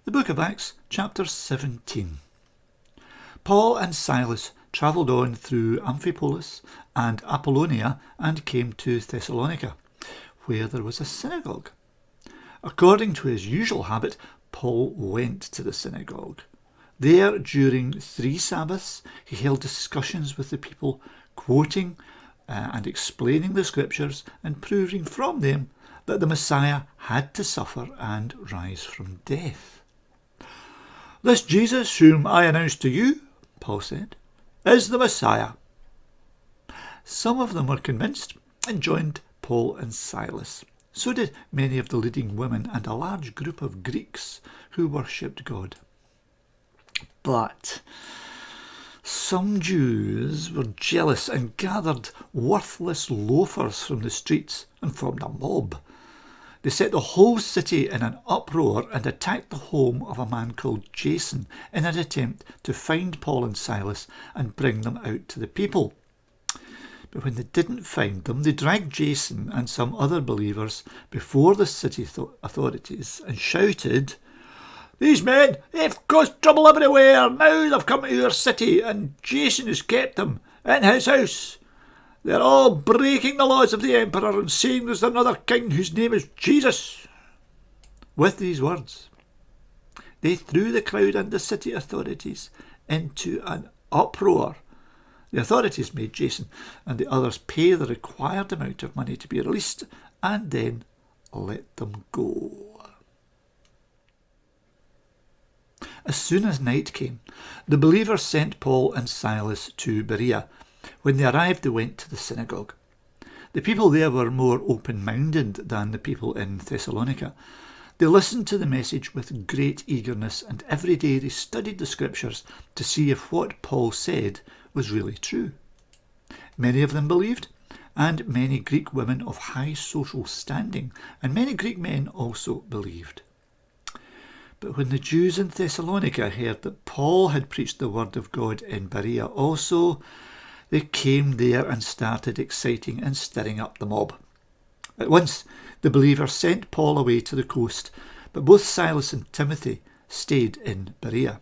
The book of Acts, chapter 17. Paul and Silas travelled on through Amphipolis and Apollonia and came to Thessalonica, where there was a synagogue. According to his usual habit, Paul went to the synagogue. There, during 3 Sabbaths, he held discussions with the people, quoting and explaining the scriptures and proving from them that the Messiah had to suffer and rise from death. "This Jesus whom I announce to you," Paul said, "is the Messiah." Some of them were convinced and joined Paul and Silas. So did many of the leading women and a large group of Greeks who worshipped God. But some Jews were jealous and gathered worthless loafers from the streets and formed a mob. They set the whole city in an uproar and attacked the home of a man called Jason in an attempt to find Paul and Silas and bring them out to the people. But when they didn't find them, they dragged Jason and some other believers before the city authorities and shouted, "These men, they've caused trouble everywhere. Now they've come to our city and Jason has kept them in his house. They're all breaking the laws of the emperor and saying there's another king whose name is Jesus." With these words, they threw the crowd and the city authorities into an uproar. The authorities made Jason and the others pay the required amount of money to be released and then let them go. As soon as night came, the believers sent Paul and Silas to Berea. When they arrived, they went to the synagogue. The people there were more open-minded than the people in Thessalonica. They listened to the message with great eagerness, and every day they studied the scriptures to see if what Paul said was really true. Many of them believed, and many Greek women of high social standing and many Greek men also believed. But when the Jews in Thessalonica heard that Paul had preached the word of God in Berea also, they came there and started exciting and stirring up the mob. At once the believers sent Paul away to the coast, but both Silas and Timothy stayed in Berea.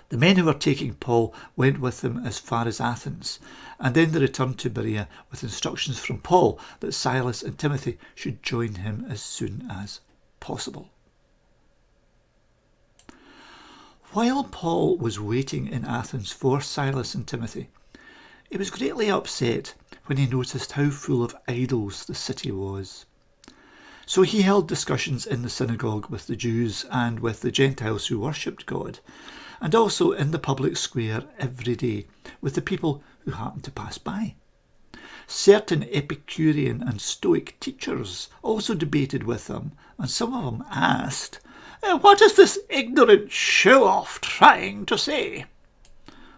The men who were taking Paul went with them as far as Athens, and then they returned to Berea with instructions from Paul that Silas and Timothy should join him as soon as possible. While Paul was waiting in Athens for Silas and Timothy, he was greatly upset when he noticed how full of idols the city was. So he held discussions in the synagogue with the Jews and with the Gentiles who worshipped God, and also in the public square every day with the people who happened to pass by. Certain Epicurean and Stoic teachers also debated with him, and some of them asked, "What is this ignorant show-off trying to say?"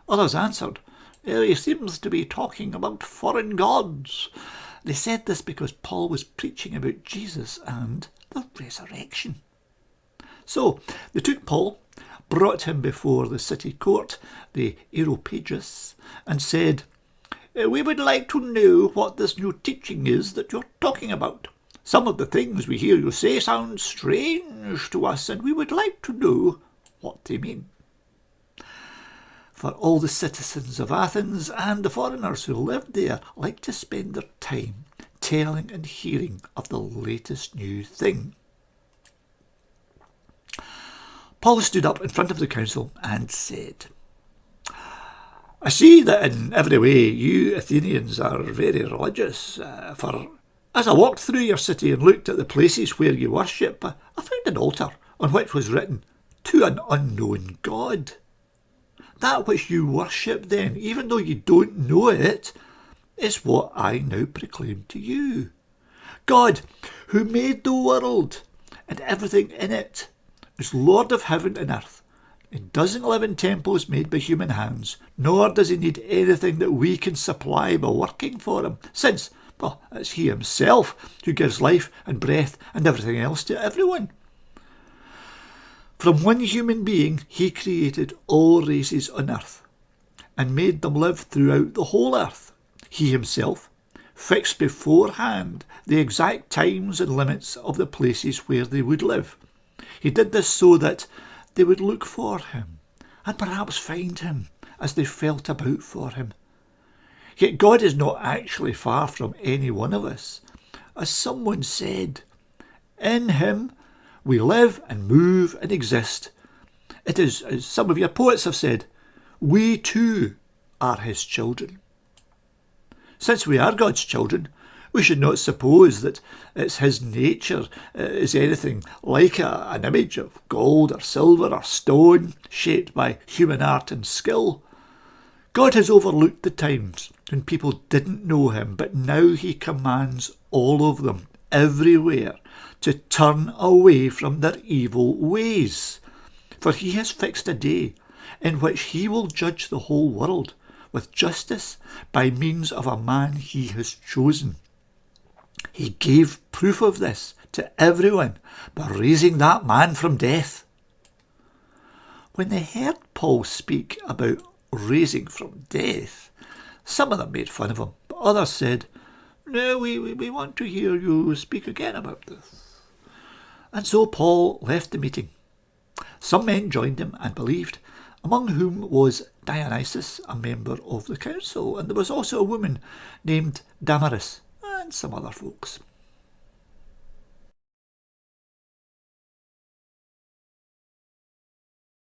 Others answered, "He seems to be talking about foreign gods." They said this because Paul was preaching about Jesus and the resurrection. So they took Paul, brought him before the city court, the Areopagus, and said, "We would like to know what this new teaching is that you're talking about. Some of the things we hear you say sound strange to us, and we would like to know what they mean." For all the citizens of Athens and the foreigners who lived there liked to spend their time telling and hearing of the latest new thing. Paul stood up in front of the council and said, "I see that in every way you Athenians are very religious, for as I walked through your city and looked at the places where you worship, I found an altar on which was written, 'To an unknown God.' That which you worship then, even though you don't know it, is what I now proclaim to you. God, who made the world and everything in it, is Lord of heaven and earth. He doesn't live in temples made by human hands, nor does he need anything that we can supply by working for him, since, well, it's he himself who gives life and breath and everything else to everyone. From one human being he created all races on earth and made them live throughout the whole earth. He himself fixed beforehand the exact times and limits of the places where they would live. He did this so that they would look for him and perhaps find him as they felt about for him. Yet God is not actually far from any one of us. As someone said, in him we live and move and exist. It is, as some of your poets have said, we too are his children. Since we are God's children, we should not suppose that it's his nature is anything like an image of gold or silver or stone shaped by human art and skill. God has overlooked the times when people didn't know him, but now he commands all of them, everywhere, to turn away from their evil ways. For he has fixed a day in which he will judge the whole world with justice by means of a man he has chosen. He gave proof of this to everyone by raising that man from death. When they heard Paul speak about raising from death, some of them made fun of him, but others said, "No, we want to hear you speak again about this." And so Paul left the meeting. Some men joined him and believed, among whom was Dionysius, a member of the council, and there was also a woman named Damaris, and some other folks.